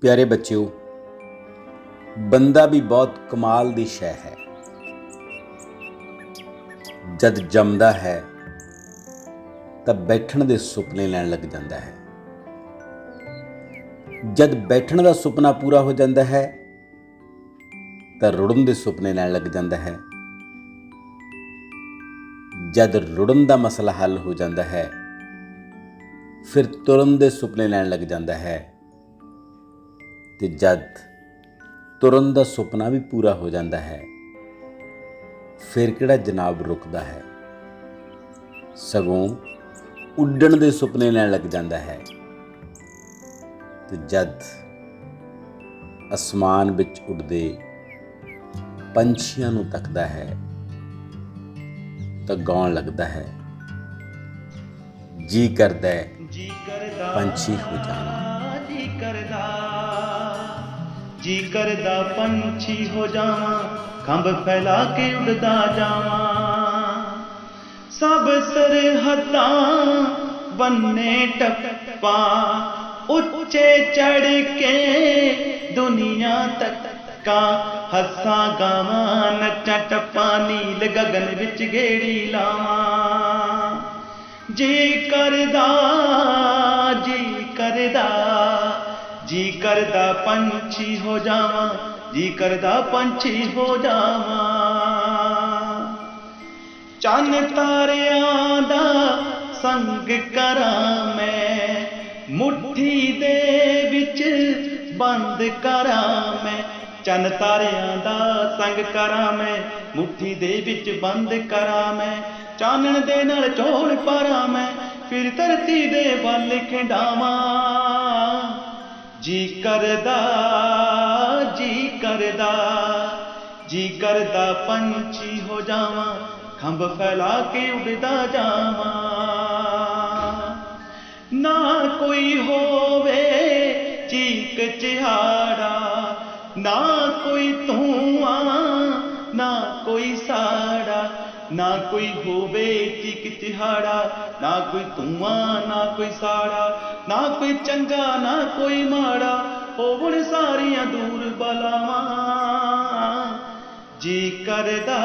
प्यारे बच्चों, बंदा भी बहुत कमाल दी शै है। जद जमदा है तब बैठण दे सुपने लैण लग जाता है। जद बैठण दा सुपना पूरा हो जाता है तो रुड़न दे सुपने लैण लग जाता है। जद रुड़न दा मसला हल हो जाता है फिर तुरन दे सुपने लैण लग जाता है। ते जद तुरन दा सुपना भी पूरा हो जाता है फिर किहड़ा जनाब रुकदा है, सगों उड्डण दे सुपने लैण लग जाता है। ते जद आसमान विच उड़दे पंछियां नूं तकदा है तो गाउण लगदा है, जी करदा है पंछी हो जावां। जी करदा पंछी हो जावां, खंभ फैला के उड़दा जावां। सब सरहदां बन्ने टप्पा, उच्चे चढ़ के दुनिया तक्का। हस्सां गावां नच्चां टप्पां, नील गगन विच गेड़ी लावां। जी करदा जी करदा पंछी हो जावां, जी करदा पंछी हो जावां। चन्न तारियां दा संग करां मैं, मुट्ठी दे विच बंद करां मैं। चन्न तारियां दा संग करां मैं, मुट्ठी दे विच बंद करां मैं। चानण दे नाल चोल पारां मैं, फिर धरती दे वल खिंडावां। जी करदा जी करदा पंछी हो जावां, खंभ फैला के उड़दा जावां। ना कोई होवे चीक चिहाड़ा, ना कोई धुआं ना कोई साड़ा। ना कोई होवे चीक चिहाड़ा, ना कोई धुआं ना कोई साड़ा। ना कोई चंगा ना कोई माड़ा, होवण सारियां दूर बलावां। जी करदा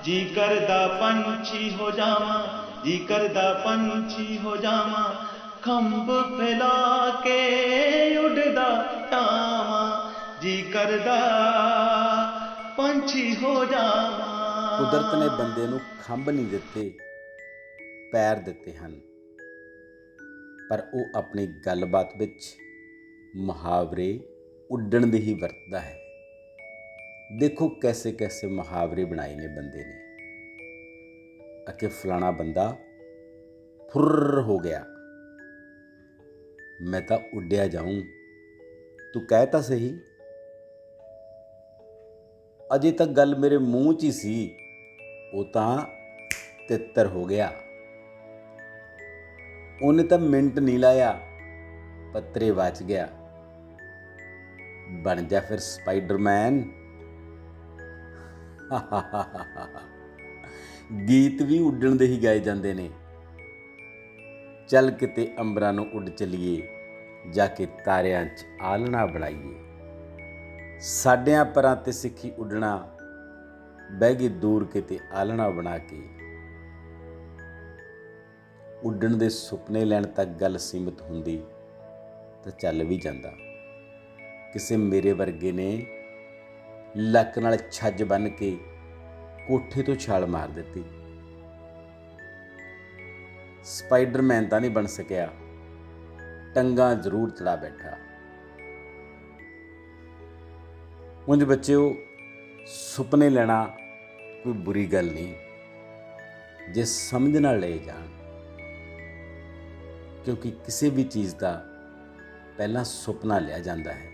जी करदा पंछी हो जावां, जी करदा पंछी हो जावां। खंभ फैला के उड़दा जावां, जी करदा पंछी हो जावां। कुदरत ने बंदे नूं खंभ नहीं दिते, पैर दिते हैं, पर वो अपनी गलबात विच मुहावरे उड्डण दे ही वरतदा है। देखो कैसे कैसे मुहावरे बनाए ने बंदे ने। अके फलाना बंदा फुर्र हो गया, मैं तो उड्डिया जाऊं, तू कह तां सही। अजे तक गल मेरे मूँह च ही सी, वो तां तित्तर हो गया। उन्हें तो मिंट नहीं लाया, पत्रे बच गया। बन जा फिर स्पाइडरमैन। गीत भी उड्डण दे ही गाए जाते ने। चल किते अंबरां नूं उड़ चलीए, जाके तारियां च आलना बनाईए। साडियां परां ते सिੱਖੀ उड्डणा, बह गई दूर किते आलना बना के। उड्डण दे सुपने लैण तक गल सीमित हुंदी तां चल भी जांदा। किसे मेरे वर्गे ने लक नाल छज बन के कोठे तो छाल मार दित्ती। स्पाइडरमैन तां नहीं बन सकिया, टंगां जरूर चढ़ा बैठा। उंज बच्चों, सुपने लेना कोई बुरी गल नहीं जे समझ नाल ले जाण, क्योंकि किसी भी चीज़ का पहला सुपना लिया जाता है,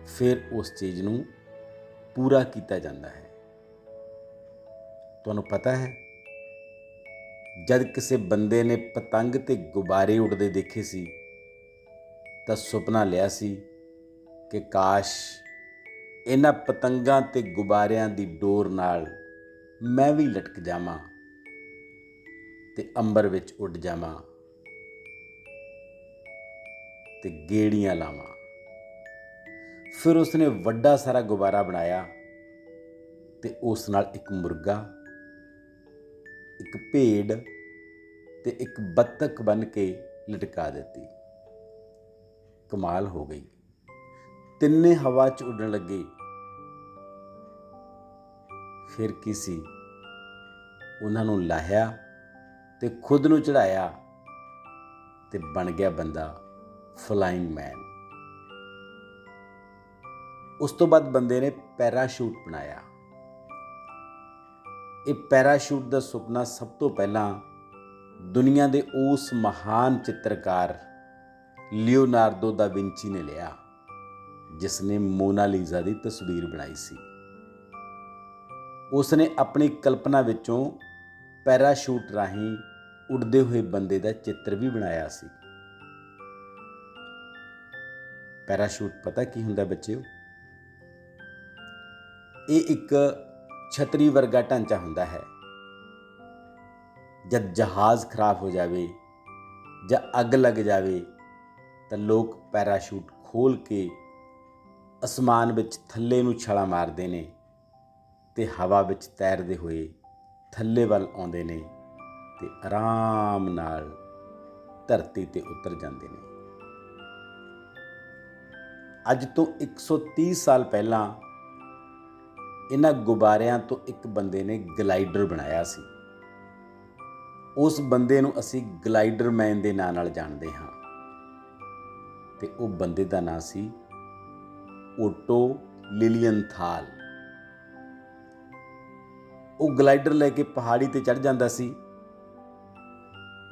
फिर उस चीज़ नूं पूरा किया जाता है। तुहानूं पता है, जद किसी बंदे ने पतंग ते गुब्बारे उड़दे देखे सी तां सुपना लिया सी कि काश इन्हां पतंगां ते गुब्बारियां दी डोर नाल मैं भी लटक जावां ते अंबर विच उड़ जावां ਤੇ ਗੇੜੀਆਂ ਲਾਵਾਂ। ਫਿਰ ਉਸਨੇ ਵੱਡਾ ਸਾਰਾ ਗੁਬਾਰਾ ਬਣਾਇਆ ਤੇ ਉਸ ਨਾਲ ਇੱਕ ਮੁਰਗਾ, ਇੱਕ ਭੇਡ ਤੇ ਇੱਕ ਬੱਤਖ ਬੰਨ੍ਹ ਕੇ ਲਟਕਾ ਦਿੱਤੀ। ਕਮਾਲ ਹੋ ਗਈ। ਤਿੰਨੇ ਹਵਾ 'ਚ ਉੱਡਣ ਲੱਗੇ। ਫਿਰ ਕੀ ਸੀ, ਉਹਨਾਂ ਨੂੰ ਲਾਹਿਆ ਤੇ ਖੁਦ ਨੂੰ ਚੜ੍ਹਾਇਆ ਤੇ ਬਣ ਗਿਆ ਬੰਦਾ ਫਲਾਇੰਗ ਮੈਨ। ਉਸ ਤੋਂ ਬਾਅਦ ਬੰਦੇ ਨੇ ਪੈਰਾਸ਼ੂਟ ਬਣਾਇਆ। ਇਹ ਪੈਰਾਸ਼ੂਟ ਦਾ ਸੁਪਨਾ ਸਭ ਤੋਂ ਪਹਿਲਾਂ ਦੁਨੀਆ ਦੇ ਉਸ ਮਹਾਨ ਚਿੱਤਰਕਾਰ ਲਿਓਨਾਰਡੋ ਦਾ ਵਿੰਚੀ ਨੇ ਲਿਆ, ਜਿਸ ਨੇ ਮੋਨਾਲੀਜ਼ਾ ਦੀ ਤਸਵੀਰ ਬਣਾਈ ਸੀ। ਉਸ ਨੇ ਆਪਣੀ ਕਲਪਨਾ ਵਿੱਚੋਂ ਪੈਰਾਸ਼ੂਟ ਰਾਹੀਂ ਉੱਡਦੇ ਹੋਏ ਬੰਦੇ ਦਾ ਚਿੱਤਰ ਵੀ ਬਣਾਇਆ ਸੀ। ਪੈਰਾਸ਼ੂਟ ਪਤਾ ਕੀ ਹੁੰਦਾ ਬੱਚਿਓ? ਇਹ ਇੱਕ ਛਤਰੀ ਵਰਗਾ ਢਾਂਚਾ ਹੁੰਦਾ ਹੈ। ਜਦ ਜਹਾਜ਼ ਖਰਾਬ ਹੋ ਜਾਵੇ ਜਾਂ ਅੱਗ ਲੱਗ ਜਾਵੇ ਤਾਂ ਲੋਕ ਪੈਰਾਸ਼ੂਟ ਖੋਲ੍ਹ ਕੇ ਅਸਮਾਨ ਵਿੱਚ ਥੱਲੇ ਨੂੰ ਛਾਲਾਂ ਮਾਰਦੇ ਨੇ ਤੇ ਹਵਾ ਵਿੱਚ ਤੈਰਦੇ ਹੋਏ ਥੱਲੇ ਵੱਲ ਆਉਂਦੇ ਨੇ ਤੇ ਆਰਾਮ ਨਾਲ ਧਰਤੀ ਤੇ ਉਤਰ ਜਾਂਦੇ ਨੇ। ਅੱਜ ਤੋਂ 130 ਸਾਲ ਪਹਿਲਾਂ ਇਹਨਾਂ ਗੁਬਾਰਿਆਂ ਤੋਂ ਇੱਕ ਬੰਦੇ ਨੇ ਗਲਾਈਡਰ ਬਣਾਇਆ ਸੀ। ਉਸ ਬੰਦੇ ਨੂੰ ਅਸੀਂ ਗਲਾਈਡਰ ਮੈਨ ਦੇ ਨਾਂ ਨਾਲ ਜਾਣਦੇ ਹਾਂ ਤੇ ਉਹ ਬੰਦੇ ਦਾ ਨਾਂ ਸੀ ਓਟੋ ਲਿਲੀਅਨਥਾਲ। ਉਹ ਗਲਾਈਡਰ ਲੈ ਕੇ ਪਹਾੜੀ ਤੇ ਚੜ੍ਹ ਜਾਂਦਾ ਸੀ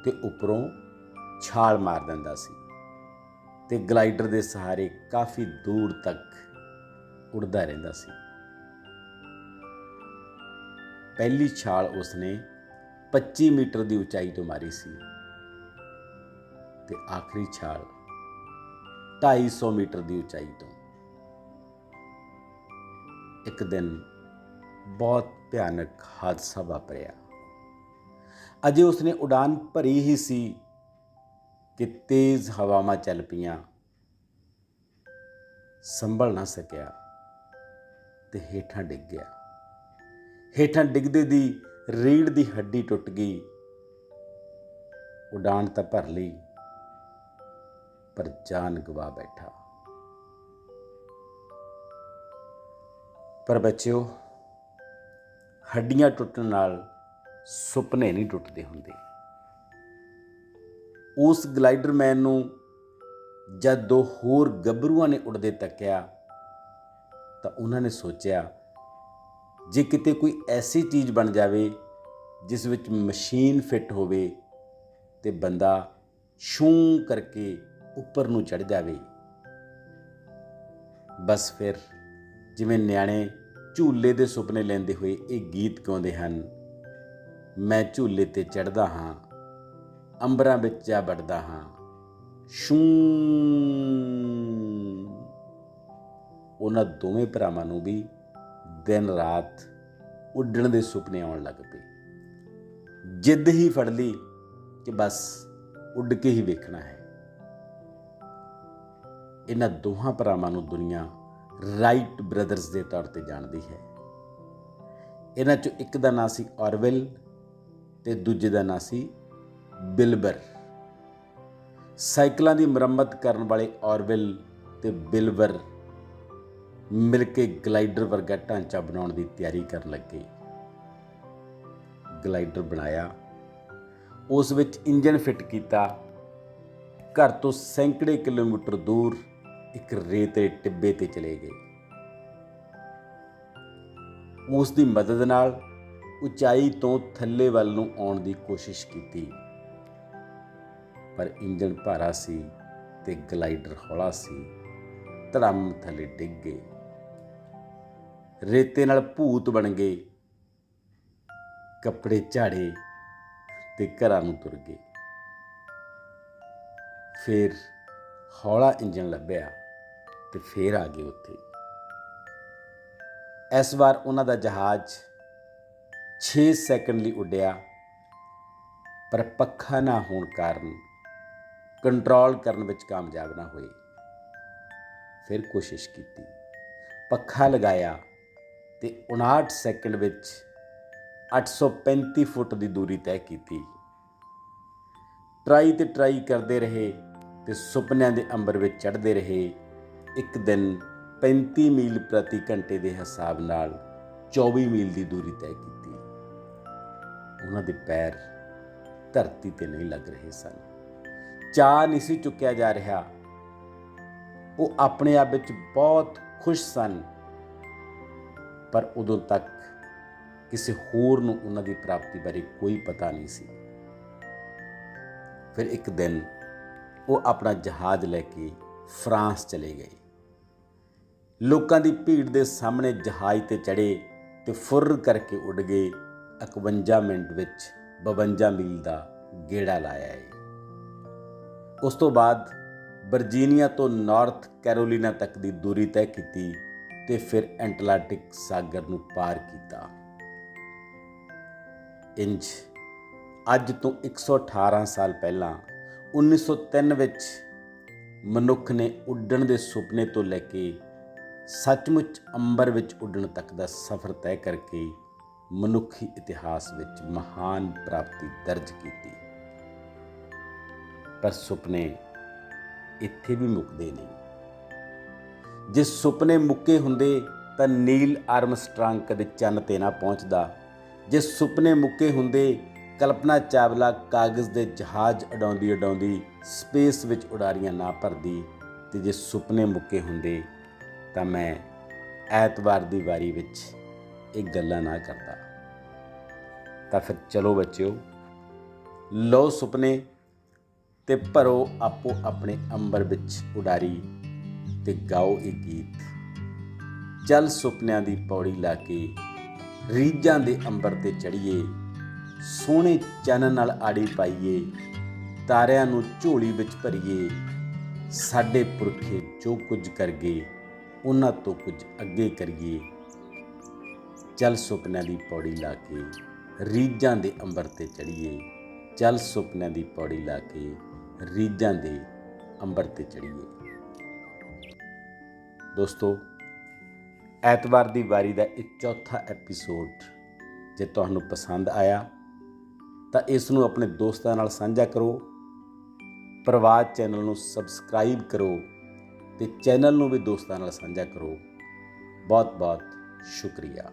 ਤੇ ਉੱਪਰੋਂ ਛਾਲ ਮਾਰ ਦਿੰਦਾ ਸੀ ਤੇ ਗਲਾਈਡਰ ਦੇ ਸਹਾਰੇ ਕਾਫੀ ਦੂਰ ਤੱਕ ਉੱਡਦਾ ਰਹਿੰਦਾ ਸੀ। ਪਹਿਲੀ ਛਾਲ ਉਸਨੇ 25 ਮੀਟਰ ਦੀ ਉਚਾਈ ਤੋਂ ਮਾਰੀ ਸੀ ਤੇ ਆਖਰੀ ਛਾਲ 250 ਮੀਟਰ ਦੀ ਉਚਾਈ ਤੋਂ। ਇੱਕ ਦਿਨ ਬਹੁਤ ਭਿਆਨਕ ਹਾਦਸਾ ਵਾਪਰਿਆ। ਅਜੇ ਉਸਨੇ ਉਡਾਨ ਭਰੀ ਹੀ ਸੀ ਕਿ ਤੇਜ਼ ਹਵਾਵਾਂ ਚੱਲ ਪਈਆਂ। ਸੰਭਲ ਨਾ ਸਕਿਆ ਤੇ ਹੇਠਾਂ ਡਿੱਗ ਗਿਆ। ਹੇਠਾਂ ਡਿੱਗਦੇ ਦੀ ਰੀੜ੍ਹ ਦੀ ਹੱਡੀ ਟੁੱਟ ਗਈ। ਉਡਾਨ ਤਾਂ ਭਰ ਲਈ ਪਰ ਜਾਨ ਗਵਾ ਬੈਠਾ। ਪਰ ਬੱਚਿਓ, ਹੱਡੀਆਂ ਟੁੱਟਣ ਨਾਲ ਸੁਪਨੇ ਨਹੀਂ ਟੁੱਟਦੇ ਹੁੰਦੇ। ਉਸ ਗਲਾਈਡਰ ਮੈਨ ਨੂੰ ਜਦ ਦੋ ਹੋਰ ਗੱਭਰੂਆਂ ਨੇ ਉੱਡਦੇ ਤੱਕਿਆ ਤਾਂ ਉਹਨਾਂ ਨੇ ਸੋਚਿਆ, ਜੇ ਕਿਤੇ ਕੋਈ ਐਸੀ ਚੀਜ਼ ਬਣ ਜਾਵੇ ਜਿਸ ਵਿੱਚ ਮਸ਼ੀਨ ਫਿੱਟ ਹੋਵੇ ਤੇ ਬੰਦਾ ਛੂੰ ਕਰਕੇ ਉੱਪਰ ਨੂੰ ਚੜ੍ਹ ਜਾਵੇ। ਬਸ ਫਿਰ ਜਿਵੇਂ ਨਿਆਣੇ ਝੂਲੇ ਦੇ ਸੁਪਨੇ ਲੈਂਦੇ ਹੋਏ ਇਹ ਗੀਤ ਗਾਉਂਦੇ ਹਨ, ਮੈਂ ਝੂਲੇ ਤੇ ਚੜ੍ਹਦਾ ਹਾਂ, ਅੰਬਰਾਂ ਵਿੱਚ ਜਾ ਵੜਦਾ ਹਾਂ, ਛੂੰ। ਉਹਨਾਂ ਦੋਵੇਂ ਭਰਾਵਾਂ ਨੂੰ ਵੀ ਦਿਨ ਰਾਤ ਉੱਡਣ ਦੇ ਸੁਪਨੇ ਆਉਣ ਲੱਗ ਪਏ। ਜਿੱਦ ਹੀ ਫੜ ਲਈ ਕਿ ਬਸ ਉੱਡ ਕੇ ਹੀ ਵੇਖਣਾ ਹੈ। ਇਹਨਾਂ ਦੋਹਾਂ ਭਰਾਵਾਂ ਨੂੰ ਦੁਨੀਆ ਰਾਈਟ ਬ੍ਰਦਰਜ਼ ਦੇ ਤੌਰ ਤੇ ਜਾਣਦੀ ਹੈ। ਇਹਨਾਂ 'ਚੋਂ ਇੱਕ ਦਾ ਨਾਂ ਸੀ ਔਰਵਿਲ ਤੇ ਦੂਜੇ ਦਾ ਨਾਂ ਸੀ ਬਿਲਬਰ। ਸਾਈਕਲਾਂ ਦੀ ਮੁਰੰਮਤ ਕਰਨ ਵਾਲੇ ਔਰਵਿਲ ਤੇ ਬਿਲਬਰ ਮਿਲ ਕੇ ਗਲਾਈਡਰ ਵਰਗਾ ਢਾਂਚਾ ਬਣਾਉਣ ਦੀ ਤਿਆਰੀ ਕਰਨ ਲੱਗੇ। ਗਲਾਈਡਰ ਬਣਾਇਆ, ਉਸ ਵਿੱਚ ਇੰਜਨ ਫਿੱਟ ਕੀਤਾ। ਘਰ ਤੋਂ ਸੈਂਕੜੇ ਕਿਲੋਮੀਟਰ ਦੂਰ ਇੱਕ ਰੇਤੇ ਟਿੱਬੇ ਤੇ ਚਲੇ ਗਏ। ਉਸ ਦੀ ਮਦਦ ਨਾਲ ਉਚਾਈ ਤੋਂ ਥੱਲੇ ਵੱਲ ਨੂੰ ਆਉਣ ਦੀ ਕੋਸ਼ਿਸ਼ ਕੀਤੀ, ਪਰ ਇੰਜਣ ਭਾਰਾ ਸੀ ਤੇ ਗਲਾਈਡਰ ਹੌਲਾ ਸੀ। ਧੜਮ ਥੱਲੇ ਡਿੱਗ ਗਏ। ਰੇਤੇ ਨਾਲ ਭੂਤ ਬਣ ਗਏ। ਕੱਪੜੇ ਝਾੜੇ ਤੇ ਘਰਾਂ ਨੂੰ ਤੁਰ ਗਏ। ਫਿਰ ਹੌਲਾ ਇੰਜਣ ਲੱਭਿਆ ਤੇ ਫਿਰ ਆ ਗਏ ਉੱਥੇ। ਇਸ ਵਾਰ ਉਹਨਾਂ ਦਾ ਜਹਾਜ਼ 6 ਸੈਕਿੰਡ ਲਈ ਉੱਡਿਆ, ਪਰ ਪੱਖਾ ਨਾ ਹੋਣ ਕਾਰਨ ਕੰਟਰੋਲ ਕਰਨ ਵਿੱਚ ਕਾਮਯਾਬ ਨਾ ਹੋਏ। ਫਿਰ ਕੋਸ਼ਿਸ਼ ਕੀਤੀ, ਪੱਖਾ ਲਗਾਇਆ ਤੇ 59 ਸੈਕਿੰਡ ਵਿੱਚ 835 ਫੁੱਟ ਦੀ ਦੂਰੀ ਤੈਅ ਕੀਤੀ। ਟਰਾਈ ਤੇ ਟਰਾਈ ਕਰਦੇ ਰਹੇ ਤੇ ਸੁਪਨਿਆਂ ਦੇ ਅੰਬਰ ਵਿੱਚ ਚੜ੍ਹਦੇ ਰਹੇ। ਇੱਕ ਦਿਨ 35 ਮੀਲ ਪ੍ਰਤੀ ਘੰਟੇ ਦੇ ਹਿਸਾਬ ਨਾਲ 24 ਮੀਲ ਦੀ ਦੂਰੀ ਤੈਅ ਕੀਤੀ। ਉਹਨਾਂ ਦੇ ਪੈਰ ਧਰਤੀ ਤੇ ਨਹੀਂ ਲੱਗ ਰਹੇ ਸਨ। ਚਾਅ ਨਹੀਂ ਸੀ ਚੁੱਕਿਆ ਜਾ ਰਿਹਾ। ਉਹ ਆਪਣੇ ਆਪ ਵਿੱਚ ਬਹੁਤ ਖੁਸ਼ ਸਨ, ਪਰ ਉਦੋਂ ਤੱਕ ਕਿਸੇ ਹੋਰ ਨੂੰ ਉਹਨਾਂ ਦੀ ਪ੍ਰਾਪਤੀ ਬਾਰੇ ਕੋਈ ਪਤਾ ਨਹੀਂ ਸੀ। ਫਿਰ ਇੱਕ ਦਿਨ ਉਹ ਆਪਣਾ ਜਹਾਜ਼ ਲੈ ਕੇ ਫਰਾਂਸ ਚਲੇ ਗਏ। ਲੋਕਾਂ ਦੀ ਭੀੜ ਦੇ ਸਾਹਮਣੇ ਜਹਾਜ਼ ਤੇ ਚੜ੍ਹੇ ਤੇ ਫੁਰ ਕਰਕੇ ਉੱਡ ਗਏ। 51 ਮਿੰਟ ਵਿੱਚ 52 ਮੀਲ ਦਾ ਗੇੜਾ ਲਾਇਆ ਹੈ। ਉਸ ਤੋਂ ਬਾਅਦ ਵਰਜੀਨੀਆ ਤੋਂ ਨਾਰਥ ਕੈਰੋਲੀਨਾ ਤੱਕ ਦੀ ਦੂਰੀ ਤੈਅ ਕੀਤੀ ਤੇ ਫਿਰ ਐਟਲਾਂਟਿਕ ਸਾਗਰ ਨੂੰ ਪਾਰ ਕੀਤਾ। ਇੰਜ ਅੱਜ ਤੋਂ 118 ਸਾਲ ਪਹਿਲਾਂ 1903 ਵਿੱਚ ਮਨੁੱਖ ਨੇ ਉੱਡਣ ਦੇ ਸੁਪਨੇ ਤੋਂ ਲੈ ਕੇ ਸੱਚਮੁੱਚ ਅੰਬਰ ਵਿੱਚ ਉੱਡਣ ਤੱਕ ਦਾ ਸਫ਼ਰ ਤੈਅ ਕਰਕੇ ਮਨੁੱਖੀ ਇਤਿਹਾਸ ਵਿੱਚ ਮਹਾਨ ਪ੍ਰਾਪਤੀ ਦਰਜ ਕੀਤੀ। ਪਰ ਸੁਪਨੇ ਇੱਥੇ ਵੀ ਮੁੱਕਦੇ ਨਹੀਂ। ਜੇ ਸੁਪਨੇ ਮੁੱਕੇ ਹੁੰਦੇ ਤਾਂ ਨੀਲ ਆਰਮਸਟਰਾਂਗ ਕਦੇ ਚੰਨ ਤੇ ਨਾ ਪਹੁੰਚਦਾ। ਜੇ ਸੁਪਨੇ ਮੁੱਕੇ ਹੁੰਦੇ, ਕਲਪਨਾ ਚਾਵਲਾ ਕਾਗਜ਼ ਦੇ ਜਹਾਜ਼ ਉਡਾਉਂਦੀ ਉਡਾਉਂਦੀ ਸਪੇਸ ਵਿੱਚ ਉਡਾਰੀਆਂ ਨਾ ਭਰਦੀ। ਤੇ ਜੇ ਸੁਪਨੇ ਮੁੱਕੇ ਹੁੰਦੇ ਤਾਂ ਮੈਂ ਐਤਵਾਰ ਦੀ ਵਾਰੀ ਵਿੱਚ ਇਹ ਗੱਲਾਂ ਨਾ ਕਰਦਾ। ਤਾਂ ਫਿਰ ਚਲੋ ਬੱਚਿਓ, ਲਓ ਸੁਪਨੇ ਤੇ ਭਰੋ ਆਪੋ ਆਪਣੇ ਅੰਬਰ ਵਿੱਚ ਉਡਾਰੀ ਤੇ ਗਾਓ ਇਹ ਗੀਤ। ਚੱਲ ਸੁਪਨਿਆਂ ਦੀ ਪੌੜੀ ਲਾ ਕੇ ਰੀਝਾਂ ਦੇ ਅੰਬਰ ਤੇ ਚੜ੍ਹੀਏ, ਸੋਹਣੇ ਚੰਨ ਨਾਲ ਆੜੀ ਪਾਈਏ, ਤਾਰਿਆਂ ਨੂੰ ਝੋਲੀ ਵਿੱਚ ਭਰੀਏ। ਸਾਡੇ ਪੁਰਖੇ ਜੋ ਕੁਝ ਕਰ ਗਏ ਉਹਨਾਂ ਤੋਂ ਕੁਝ ਅੱਗੇ ਕਰੀਏ। ਚੱਲ ਸੁਪਨਿਆਂ ਦੀ ਪੌੜੀ ਲਾ ਕੇ ਰੀਝਾਂ ਦੇ ਅੰਬਰ ਤੇ ਚੜ੍ਹੀਏ, ਚੱਲ ਸੁਪਨਿਆਂ ਦੀ ਪੌੜੀ ਲਾ ਕੇ ਰੀਝਾਂ ਦੇ ਅੰਬਰ ਤੇ ਚੜ੍ਹੀਏ। ਦੋਸਤੋ, ਐਤਵਾਰ ਦੀ ਵਾਰੀ ਦਾ ਇਹ ਚੌਥਾ ਐਪੀਸੋਡ ਜੇ ਤੁਹਾਨੂੰ ਪਸੰਦ ਆਇਆ ਤਾਂ ਇਸ ਨੂੰ ਆਪਣੇ ਦੋਸਤਾਂ ਨਾਲ ਸਾਂਝਾ ਕਰੋ। ਪ੍ਰਵਾਦ ਚੈਨਲ ਨੂੰ ਸਬਸਕ੍ਰਾਈਬ ਕਰੋ ਤੇ ਚੈਨਲ ਨੂੰ ਵੀ ਦੋਸਤਾਂ ਨਾਲ ਸਾਂਝਾ ਕਰੋ। ਬਹੁਤ ਬਹੁਤ ਸ਼ੁਕਰੀਆ।